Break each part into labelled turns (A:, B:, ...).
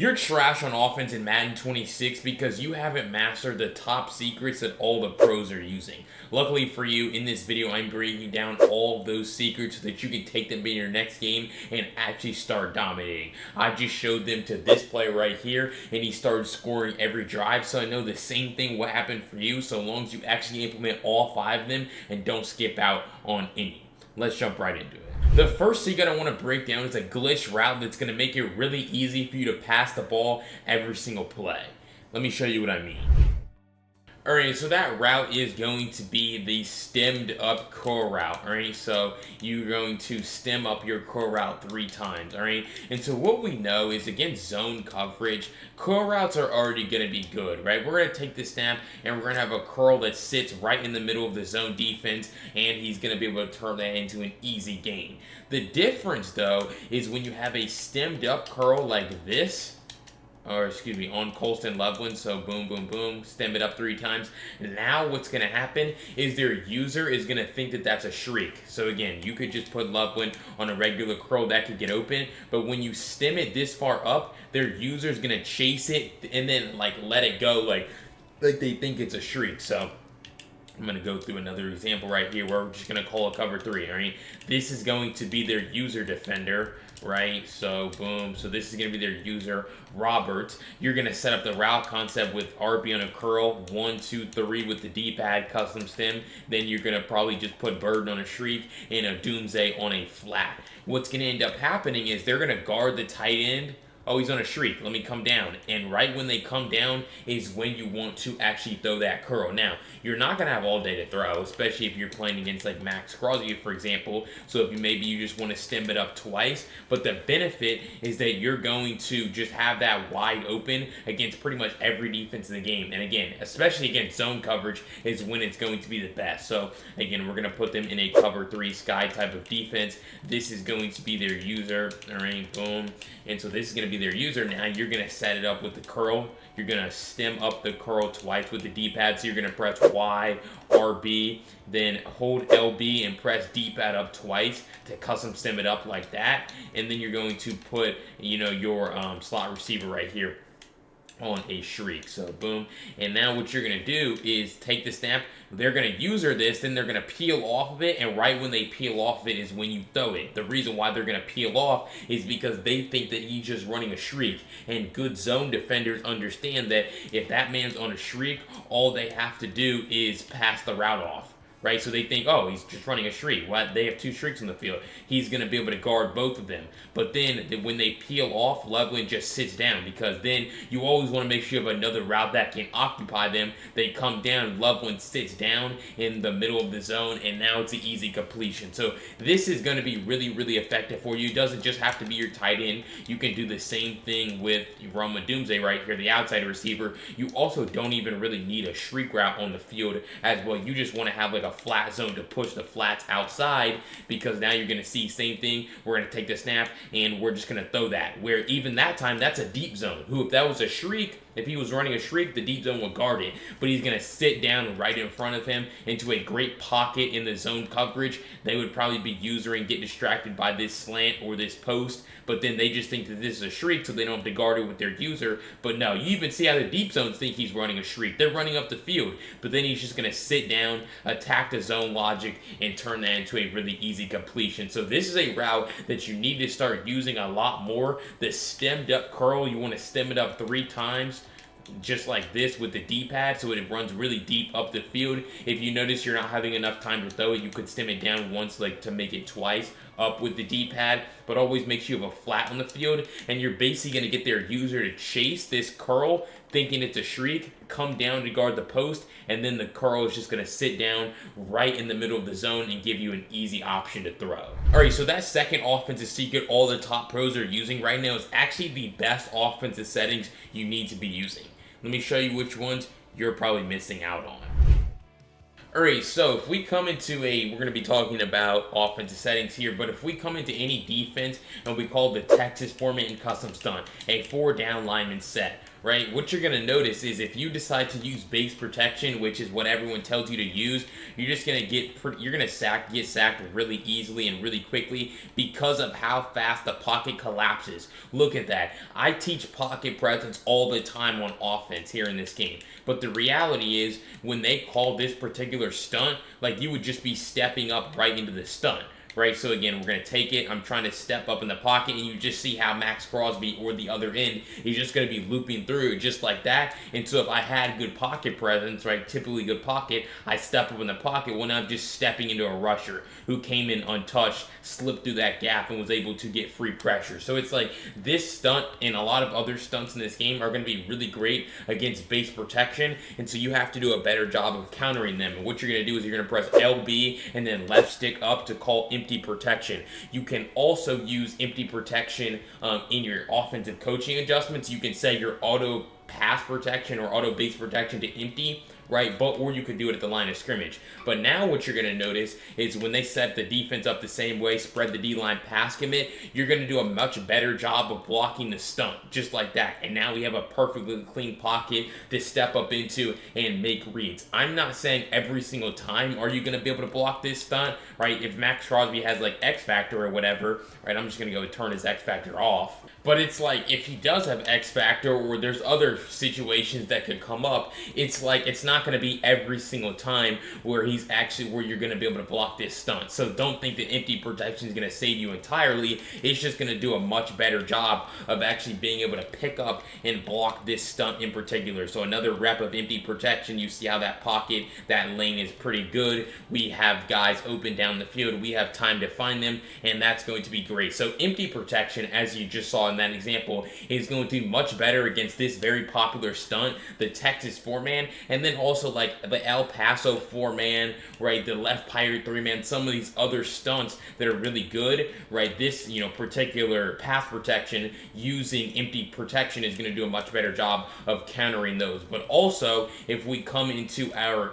A: You're trash on offense in Madden 26 because you haven't mastered the top secrets that all the pros are using. Luckily for you, in this video, I'm breaking down all of those secrets so that you can take them in your next game and actually start dominating. I just showed them to this player right here, and he started scoring every drive, so I know the same thing will happen for you so long as you actually implement all 5 of them and don't skip out on any. Let's jump right into it. The first secret I want to break down is a glitch route that's going to make it really easy for you to pass the ball every single play. Let me show you what I mean. Alright, so that route is going to be the stemmed up curl route, alright? So you're going to stem up your curl route 3 times, alright? And so what we know is against zone coverage, curl routes are already going to be good, right? We're going to take the snap and we're going to have a curl that sits right in the middle of the zone defense, and he's going to be able to turn that into an easy gain. The difference, though, is when you have a stemmed up curl like this, or excuse me, on Colston Loveland, so boom, boom, boom, stem it up 3 times. Now what's going to happen is their user is going to think that that's a shriek. So again, you could just put Loveland on a regular curl, that could get open, but when you stem it this far up, their user is going to chase it and then like let it go like they think it's a shriek. So I'm going to go through another example right here where we're just going to call a cover 3, all right? This is going to be their user defender, right? So boom, so this is going to be their user, Robert. You're going to set up the route concept with RB on a curl, 1, 2, 3 with the D-pad, custom stem. Then you're going to probably just put Burden on a shriek and a Doomsday on a flat. What's going to end up happening is they're going to guard the tight end. Oh, he's on a shriek. Let me come down. And right when they come down is when you want to actually throw that curl. Now, you're not going to have all day to throw, especially if you're playing against like Max Crosby, for example. So if maybe you just want to stem it up twice. But the benefit is that you're going to just have that wide open against pretty much every defense in the game. And again, especially against zone coverage is when it's going to be the best. So again, we're going to put them in a cover 3 sky type of defense. This is going to be their user. All right, boom. And so this is going to be their user. Now you're going to set it up with the curl. You're going to stem up the curl twice with the D-pad. So you're going to press Y, RB, then hold LB and press D-pad up twice to custom stem it up like that. And then you're going to put, you know, your slot receiver right here on a shriek. So boom. And now what you're going to do is take the snap. They're going to user this, then they're going to peel off of it, and right when they peel off of it is when you throw it. The reason why they're going to peel off is because they think that he's just running a shriek, and good zone defenders understand that if that man's on a shriek, all they have to do is pass the route off. Right, so they think, oh, he's just running a shriek. Well, they have 2 shrieks in the field. He's going to be able to guard both of them. But then when they peel off, Loveland just sits down, because then you always want to make sure you have another route that can occupy them. They come down, Loveland sits down in the middle of the zone, and now it's an easy completion. So this is going to be really, really effective for you. It doesn't just have to be your tight end. You can do the same thing with Roma Doomsday right here, the outside receiver. You also don't even really need a shriek route on the field as well. You just want to have like a flat zone to push the flats outside, because now you're going to see same thing. We're going to take the snap and we're just going to throw that, where even that time that's a deep zone. Who, if that was a shriek, if he was running a shriek, the deep zone would guard it, but he's going to sit down right in front of him into a great pocket in the zone coverage. They would probably be usering, get distracted by this slant or this post, but then they just think that this is a shriek, so they don't have to guard it with their user. But no, you even see how the deep zones think he's running a shriek. They're running up the field, but then he's just going to sit down, attack the zone logic, and turn that into a really easy completion. So this is a route that you need to start using a lot more. The stemmed up curl, you want to stem it up 3 times, just like this with the D-pad, so it runs really deep up the field. If you notice you're not having enough time to throw it, you could stem it down once, like to make it twice up with the D-pad, but always make sure you have a flat on the field, and you're basically going to get their user to chase this curl thinking it's a shriek, come down to guard the post, and then the curl is just going to sit down right in the middle of the zone and give you an easy option to throw. Alright, so that second offensive secret all the top pros are using right now is actually the best offensive settings you need to be using. Let me show you which ones you're probably missing out on. Alright, so if we come into we're going to be talking about offensive settings here, but if we come into any defense and we call the Texas format and custom stunt, a 4-down lineman set, right? What you're going to notice is if you decide to use base protection, which is what everyone tells you to use, you're just going to get sacked really easily and really quickly because of how fast the pocket collapses. Look at that. I teach pocket presence all the time on offense here in this game. But the reality is when they call this particular stunt, like you would just be stepping up right into the stunt. Right, so again, we're going to take it. I'm trying to step up in the pocket, and you just see how Max Crosby or the other end is just going to be looping through just like that. And so if I had good pocket presence, right, typically good pocket, I step up in the pocket. Well, now I'm just stepping into a rusher who came in untouched, slipped through that gap, and was able to get free pressure. So it's like this stunt and a lot of other stunts in this game are going to be really great against base protection. And so you have to do a better job of countering them. And what you're going to do is you're going to press LB and then left stick up to call empty protection. You can also use empty protection in your offensive coaching adjustments. You can set your auto pass protection or auto base protection to empty, right? Or you could do it at the line of scrimmage. But now what you're going to notice is when they set the defense up the same way, spread the D-line pass commit, you're going to do a much better job of blocking the stunt, just like that. And now we have a perfectly clean pocket to step up into and make reads. I'm not saying every single time are you going to be able to block this stunt, right? If Max Crosby has like X Factor or whatever, right? I'm just going to go turn his X Factor off. But it's like if he does have X Factor or there's other situations that could come up, it's like it's not going to be every single time where you're going to be able to block this stunt. So don't think that empty protection is going to save you entirely. It's just going to do a much better job of actually being able to pick up and block this stunt in particular. So another rep of empty protection, you see how that pocket, that lane is pretty good. We have guys open down the field. We have time to find them, and that's going to be great. So empty protection, as you just saw in that example, is going to do much better against this very popular stunt, the Texas 4-man, and then also like the El Paso 4-man, right, the left pirate 3-man, some of these other stunts that are really good, right? This, particular pass protection using empty protection is going to do a much better job of countering those. But also, if we come into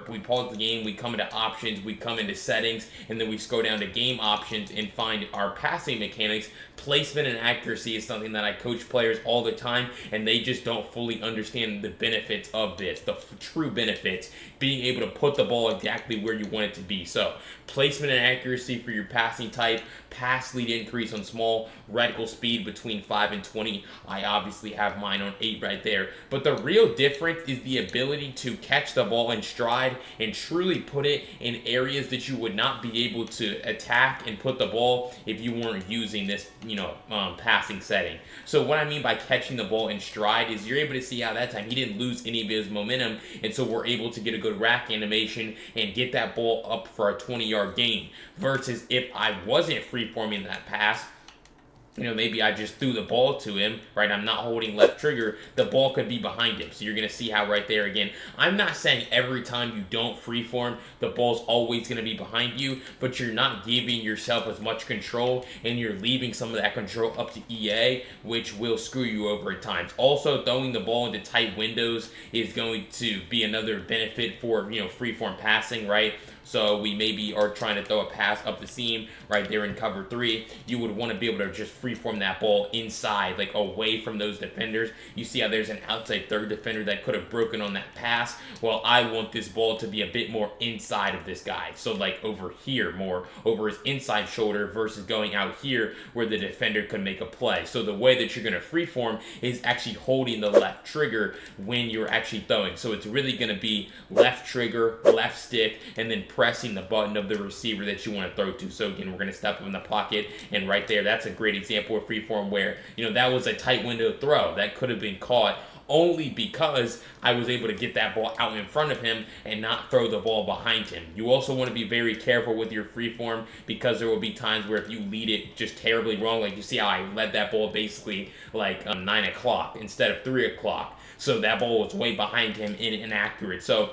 A: we pause the game, we come into options, we come into settings, and then we scroll down to game options and find our passing mechanics, placement and accuracy is something that I coach players all the time, and they just don't fully understand the benefits of this, the true benefits, being able to put the ball exactly where you want it to be. So placement and accuracy for your passing type, pass lead increase on small, reticle speed between 5 and 20. I obviously have mine on 8 right there. But the real difference is the ability to catch the ball in stride and truly put it in areas that you would not be able to attack and put the ball if you weren't using this, passing setting. So what I mean by catching the ball in stride is you're able to see how that time he didn't lose any of his momentum, and so we're able to get a good rack animation and get that ball up for a 20-yard gain. Versus if I wasn't free-forming that pass, maybe I just threw the ball to him, right? I'm not holding left trigger. The ball could be behind him. So you're going to see how right there again, I'm not saying every time you don't freeform, the ball's always going to be behind you, but you're not giving yourself as much control, and you're leaving some of that control up to EA, which will screw you over at times. Also, throwing the ball into tight windows is going to be another benefit for, freeform passing, right? So we maybe are trying to throw a pass up the seam right there in cover 3. You would want to be able to just freeform that ball inside, like away from those defenders. You see how there's an outside third defender that could have broken on that pass. Well, I want this ball to be a bit more inside of this guy. So like over here, more over his inside shoulder versus going out here where the defender could make a play. So the way that you're going to freeform is actually holding the left trigger when you're actually throwing. So it's really going to be left trigger, left stick, and then pressing the button of the receiver that you want to throw to. So again, we're going to step up in the pocket, and right there, that's a great example of freeform where, that was a tight window throw that could have been caught only because I was able to get that ball out in front of him and not throw the ball behind him. You also want to be very careful with your freeform because there will be times where if you lead it just terribly wrong, like you see how I led that ball basically like 9 o'clock instead of 3 o'clock. So that ball was way behind him and inaccurate. So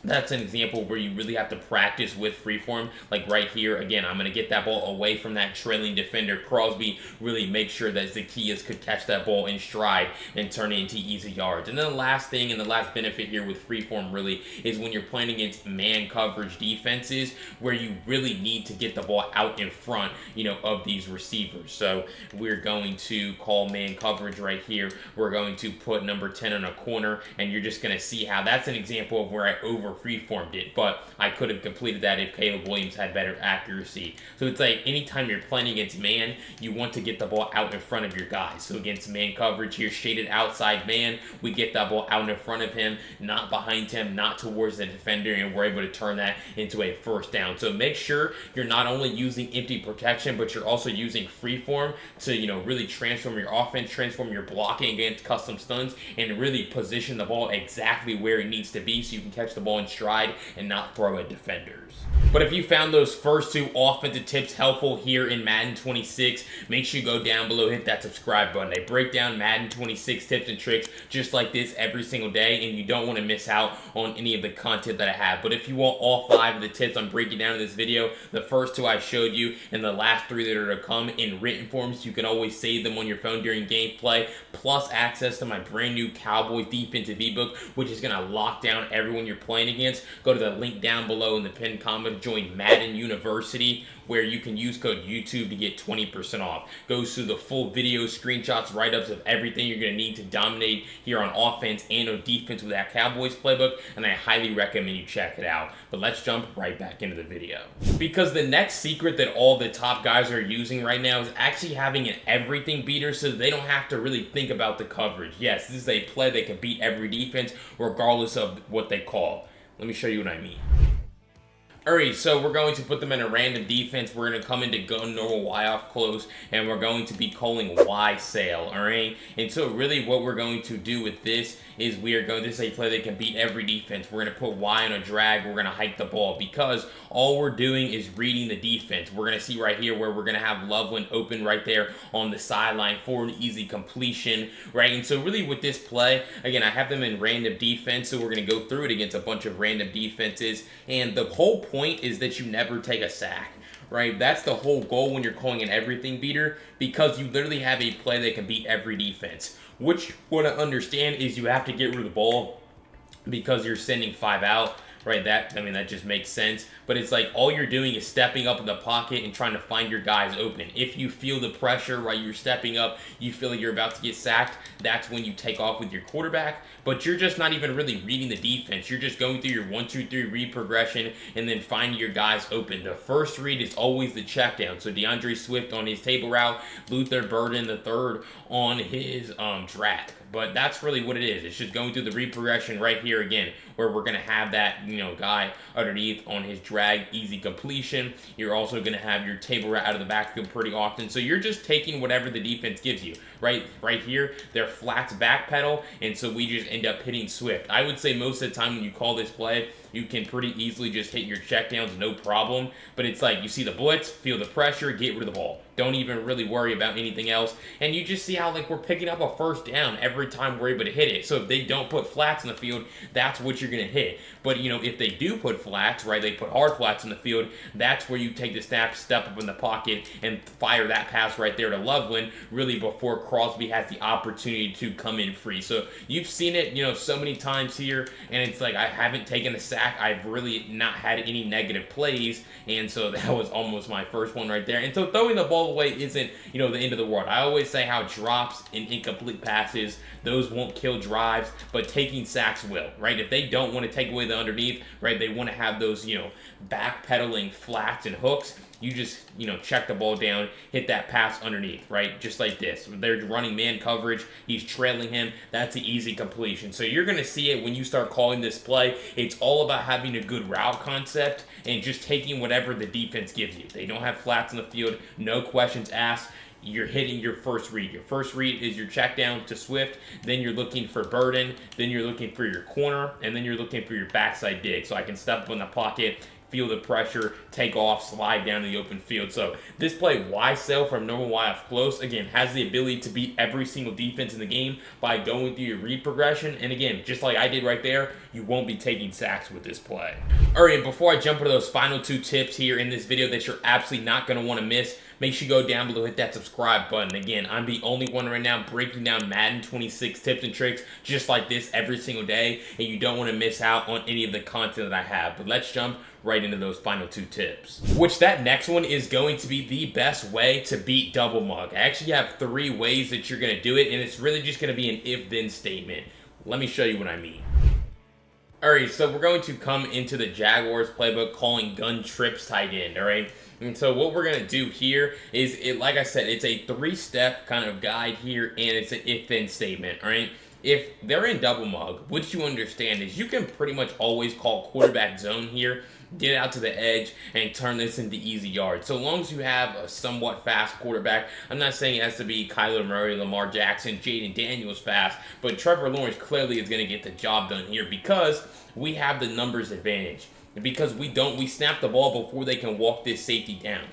A: That's an example where you really have to practice with freeform. Like right here, again, I'm going to get that ball away from that trailing defender. Crosby really make sure that Zacchaeus could catch that ball in stride and turn it into easy yards. And then the last thing and the last benefit here with freeform really is when you're playing against man coverage defenses where you really need to get the ball out in front, of these receivers. So we're going to call man coverage right here. We're going to put number 10 on a corner, and you're just going to see how that's an example of where I over freeformed it, but I could have completed that if Caleb Williams had better accuracy. So it's like anytime you're playing against man, you want to get the ball out in front of your guys. So against man coverage here, shaded outside man, we get that ball out in front of him, not behind him, not towards the defender, and we're able to turn that into a first down. So make sure you're not only using empty protection, but you're also using freeform to, really transform your offense, transform your blocking against custom stunts, and really position the ball exactly where it needs to be so you can catch the ball in stride and not throw at defenders. But if you found those first 2 offensive tips helpful here in Madden 26, make sure you go down below, hit that subscribe button. I break down Madden 26 tips and tricks just like this every single day, and you don't want to miss out on any of the content that I have. But if you want all 5 of the tips I'm breaking down in this video, the first 2 I showed you and the last 3 that are to come in written forms, you can always save them on your phone during gameplay, plus access to my brand new Cowboys defensive ebook, which is going to lock down everyone you're playing against. Go to the link down below in the pinned comment. Join Madden University, where you can use code YouTube to get 20% off. Goes through the full video, screenshots, write-ups of everything you're going to need to dominate here on offense and on defense with that Cowboys playbook, and I highly recommend you check it out. But let's jump right back into the video. Because the next secret that all the top guys are using right now is actually having an everything beater so they don't have to really think about the coverage. Yes, this is a play that can beat every defense regardless of what they call. Let me show you what I mean. Alright, so we're going to put them in a random defense. We're going to come into gun normal Y off close, and we're going to be calling Y sail, alright? And so really what we're going to do with this is we are going to say play that can beat every defense. We're going to put Y on a drag. We're going to hike the ball because all we're doing is reading the defense. We're going to see right here where we're going to have Loveland open right there on the sideline for an easy completion, right? And so really with this play, again, I have them in random defense, so we're going to go through it against a bunch of random defenses, and the whole point is that you never take a sack, right? That's the whole goal when you're calling an everything beater, because you literally have a play that can beat every defense. Which, what I understand is you have to get rid of the ball because you're sending 5 out, right? That just makes sense. But it's like all you're doing is stepping up in the pocket and trying to find your guys open. If you feel the pressure, right, you're stepping up, you feel like you're about to get sacked, that's when you take off with your quarterback. But you're just not even really reading the defense. You're just going through your 1, 2, 3 read progression and then finding your guys open. The first read is always the check down. So DeAndre Swift on his table route, Luther Burden the third on his drag. But that's really what it is. It's just going through the read progression right here again, where we're going to have that, guy underneath on his drag, easy completion. You're also going to have your table route out of the backfield pretty often. So you're just taking whatever the defense gives you, right? Right here, they're flats backpedal, and so we just end up hitting Swift. I would say most of the time when you call this play, you can pretty easily just hit your checkdowns, no problem. But it's like you see the blitz, feel the pressure, get rid of the ball. Don't even really worry about anything else. And you just see how we're picking up a first down every time we're able to hit it. So if they don't put flats in the field, that's what you're going to hit. But, if they do put flats, right, they put hard flats in the field, that's where you take the snap, step up in the pocket, and fire that pass right there to Loveland, really before Crosby has the opportunity to come in free. So you've seen it, so many times here, and it's like I haven't taken a sack. I've really not had any negative plays, and so that was almost my first one right there. And so throwing the ball away isn't, the end of the world. I always say how drops and incomplete passes, those won't kill drives, but taking sacks will, right? If they don't want to take away the underneath, right, they want to have those, backpedaling flats and hooks, you just, check the ball down, hit that pass underneath, right? Just like this. They're running man coverage. He's trailing him. That's an easy completion. So you're going to see it when you start calling this play. It's all about having a good route concept and just taking whatever the defense gives you. They don't have flats in the field. No questions asked. You're hitting your first read. Your first read is your check down to Swift. Then you're looking for Burden. Then you're looking for your corner. And then you're looking for your backside dig. So I can step up in the pocket, feel the pressure, take off, slide down to the open field. So this play, Y cell from normal Y off close, again, has the ability to beat every single defense in the game by going through your read progression. And again, just like I did right there, you won't be taking sacks with this play. All right, and before I jump into those final 2 tips here in this video that you're absolutely not going to want to miss, make sure you go down below, hit that subscribe button. Again, I'm the only one right now breaking down Madden 26 tips and tricks just like this every single day, and you don't want to miss out on any of the content that I have. But let's jump right into those final 2 tips. Which that next one is going to be the best way to beat double mug. I actually have 3 ways that you're going to do it, and it's really just going to be an if-then statement. Let me show you what I mean. Alright, so we're going to come into the Jaguars playbook calling gun trips tight end, alright? And so what we're going to do here is, like I said, it's a 3-step kind of guide here, and it's an if-then statement, alright? If they're in double mug, what you understand is you can pretty much always call quarterback zone here, get out to the edge, and turn this into easy yards. So long as you have a somewhat fast quarterback, I'm not saying it has to be Kyler Murray, Lamar Jackson, Jaden Daniels fast, but Trevor Lawrence clearly is going to get the job done here because we have the numbers advantage. Because we snap the ball before they can walk this safety down.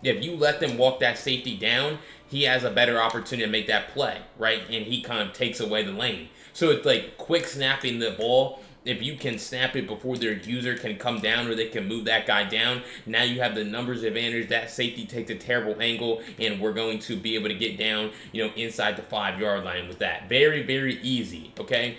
A: If you let them walk that safety down, he has a better opportunity to make that play, right? And he kind of takes away the lane. So it's like quick snapping the ball. If you can snap it before their user can come down or they can move that guy down, now you have the numbers advantage. That safety takes a terrible angle, and we're going to be able to get down, inside the 5-yard line with that. Very, very easy, okay?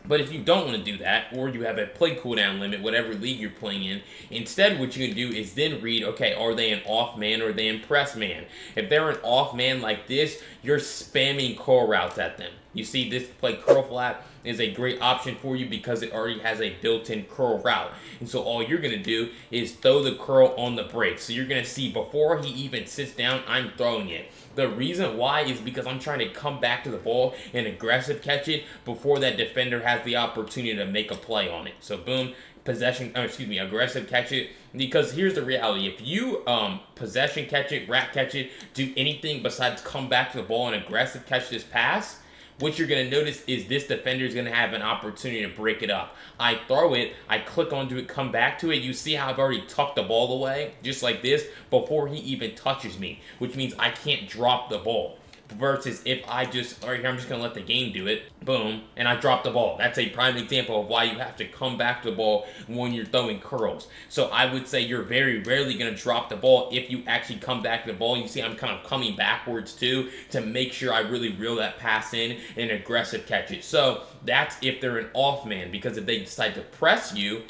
A: But if you don't want to do that, or you have a play cooldown limit, whatever league you're playing in, instead what you can do is then read, okay, are they an off man or are they in press man? If they're an off man like this, you're spamming curl routes at them. You see, this play curl flat is a great option for you because it already has a built-in curl route. And so all you're going to do is throw the curl on the break. So you're going to see before he even sits down, I'm throwing it. The reason why is because I'm trying to come back to the ball and aggressive catch it before that defender has the opportunity to make a play on it. So boom, aggressive catch it. Because here's the reality. If you possession catch it, rat catch it, do anything besides come back to the ball and aggressive catch this pass, what you're going to notice is this defender is going to have an opportunity to break it up. I throw it, I click onto it, come back to it. You see how I've already tucked the ball away, just like this, before he even touches me, which means I can't drop the ball. Versus if I just, all right, here I'm just going to let the game do it, boom, and I drop the ball. That's a prime example of why you have to come back to the ball when you're throwing curls. So I would say you're very rarely going to drop the ball if you actually come back to the ball. You see I'm kind of coming backwards too to make sure I really reel that pass in and aggressive catch it. So that's if they're an off man, because if they decide to press you,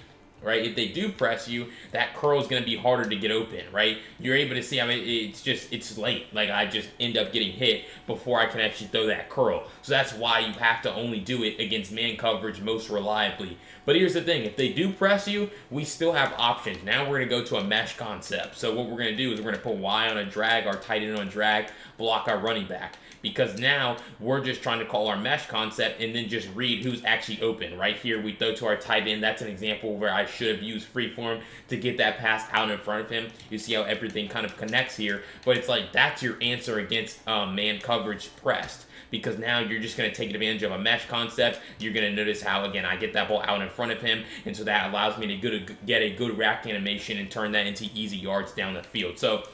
A: right? If they do press you, that curl is going to be harder to get open, right? You're able to see, it's late. Like, I just end up getting hit before I can actually throw that curl. So that's why you have to only do it against man coverage most reliably. But here's the thing. If they do press you, we still have options. Now we're going to go to a mesh concept. So what we're going to do is we're going to put Y on a drag, our tight end on drag, block our running back. Because now we're just trying to call our mesh concept and then just read who's actually open. Right here, we throw to our tight end. That's an example where I should have used freeform to get that pass out in front of him. You see how everything kind of connects here. But it's like that's your answer against man coverage pressed. Because now you're just going to take advantage of a mesh concept. You're going to notice how, again, I get that ball out in front of him. And so that allows me to get a good rack animation and turn that into easy yards down the field. So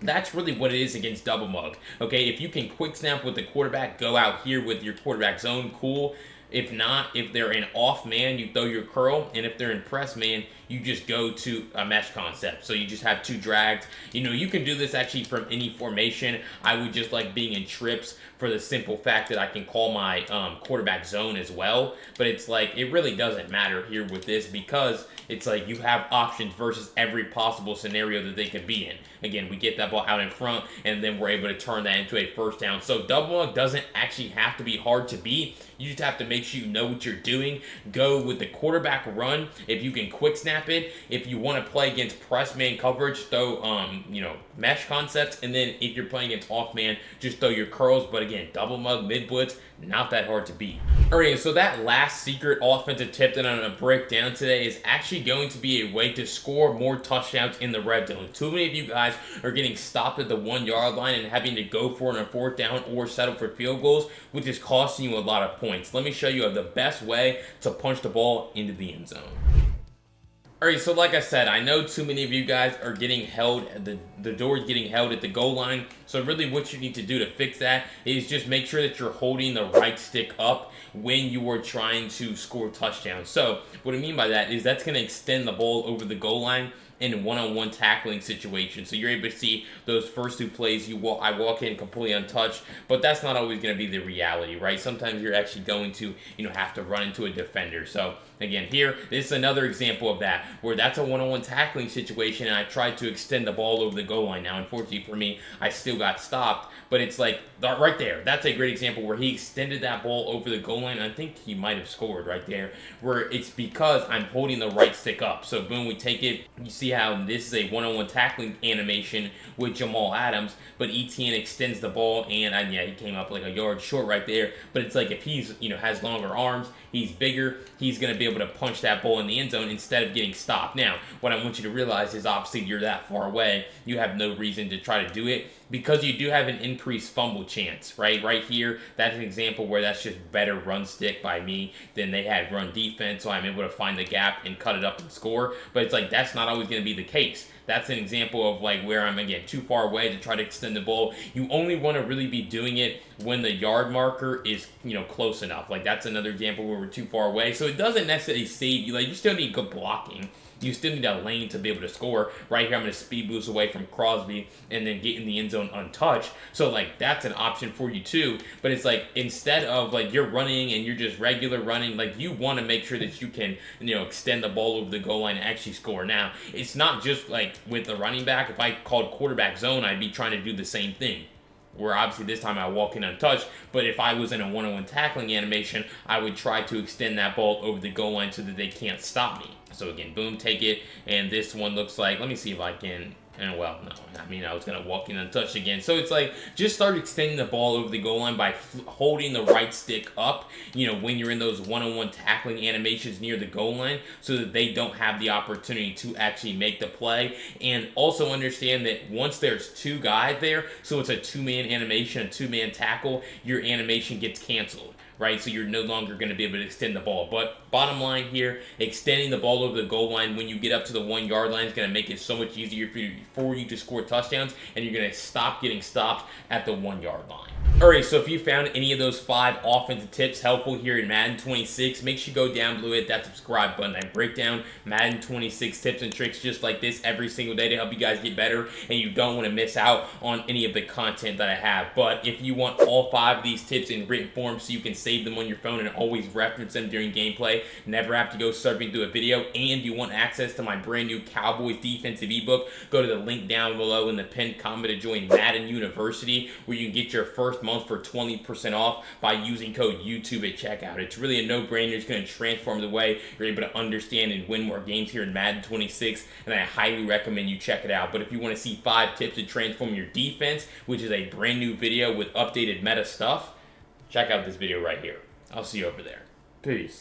A: that's really what it is against double mug. Okay, if you can quick snap with the quarterback, go out here with your quarterback zone, cool. If not, if they're in off man, you throw your curl. And if they're in press man, you just go to a mesh concept. So you just have 2 drags. You can do this actually from any formation. I would just like being in trips for the simple fact that I can call my quarterback zone as well. But it's like, it really doesn't matter here with this because it's like you have options versus every possible scenario that they could be in. Again, we get that ball out in front, and then we're able to turn that into a first down. So double mug doesn't actually have to be hard to beat. You just have to make sure you know what you're doing. Go with the quarterback run if you can quick snap it. If you want to play against press man coverage, throw mesh concepts. And then if you're playing against off man, just throw your curls. But again, double mug, mid blitz, not that hard to beat. Alright, so that last secret offensive tip that I'm going to break down today is actually going to be a way to score more touchdowns in the red zone. Too many of you guys are getting stopped at the 1-yard line and having to go for it on a 4th down or settle for field goals, which is costing you a lot of points. Let me show you the best way to punch the ball into the end zone. Alright, so like I said, I know too many of you guys are getting held, the door is getting held at the goal line. So really what you need to do to fix that is just make sure that you're holding the right stick up when you are trying to score touchdowns. So what I mean by that is that's going to extend the ball over the goal line in one-on-one tackling situation. So you're able to see those first two plays. I walk in completely untouched, but that's not always going to be the reality, right? Sometimes you're actually going to, have to run into a defender. So again, here, this is another example of that, where that's a one-on-one tackling situation, and I tried to extend the ball over the goal line. Now, unfortunately for me, I still got stopped, but it's like, right there, that's a great example where he extended that ball over the goal line, and I think he might have scored right there, where it's because I'm holding the right stick up. So boom, we take it. You see how this is a one-on-one tackling animation with Jamal Adams, but ETN extends the ball, and yeah, he came up like a yard short right there, but it's like if he's, has longer arms, he's bigger, he's going to be able to punch that ball in the end zone instead of getting stopped. Now, what I want you to realize is obviously you're that far away, you have no reason to try to do it because you do have an increased fumble chance, right? Right here, that's an example where that's just better run stick by me than they had run defense, so I'm able to find the gap and cut it up and score, but it's like that's not always going to be the case. That's an example of like where I'm, again, too far away to try to extend the ball. You only want to really be doing it when the yard marker is, close enough. Like that's another example where we're too far away. So it doesn't necessarily save you. Like you still need good blocking. You still need a lane to be able to score. Right here, I'm going to speed boost away from Crosby and then get in the end zone untouched. So, like, that's an option for you, too. But it's like, instead of, like, you're running and you're just regular running, like, you want to make sure that you can, extend the ball over the goal line and actually score. Now, it's not just, like, with the running back. If I called quarterback zone, I'd be trying to do the same thing, where obviously this time I walk in untouched, but if I was in a one-on-one tackling animation, I would try to extend that ball over the goal line so that they can't stop me. So again, boom, take it, and this one looks like, let me see if I can, and well, no, I mean, I was going to walk in untouched again. So it's like, just start extending the ball over the goal line by holding the right stick up, when you're in those one-on-one tackling animations near the goal line, so that they don't have the opportunity to actually make the play. And also understand that once there's two guys there, so it's a two-man animation, a two-man tackle, your animation gets canceled, right? So you're no longer going to be able to extend the ball. But bottom line here, extending the ball over the goal line when you get up to the 1 yard line is going to make it so much easier for you to score touchdowns, and you're going to stop getting stopped at the 1 yard line. Alright, so if you found any of those 5 offensive tips helpful here in Madden 26, make sure you go down below, hit that subscribe button. I break down Madden 26 tips and tricks just like this every single day to help you guys get better, and you don't want to miss out on any of the content that I have. But if you want all 5 of these tips in written form so you can save them on your phone and always reference them during gameplay, never have to go surfing through a video, and you want access to my brand new Cowboys defensive ebook, go to the link down below in the pinned comment to join Madden University, where you can get your first month for 20% off by using code YouTube at checkout. It's really a no-brainer. It's going to transform the way you're able to understand and win more games here in Madden 26, and I highly recommend you check it out. But if you want to see 5 tips to transform your defense, which is a brand new video with updated meta stuff, check out this video right here. I'll see you over there. Peace.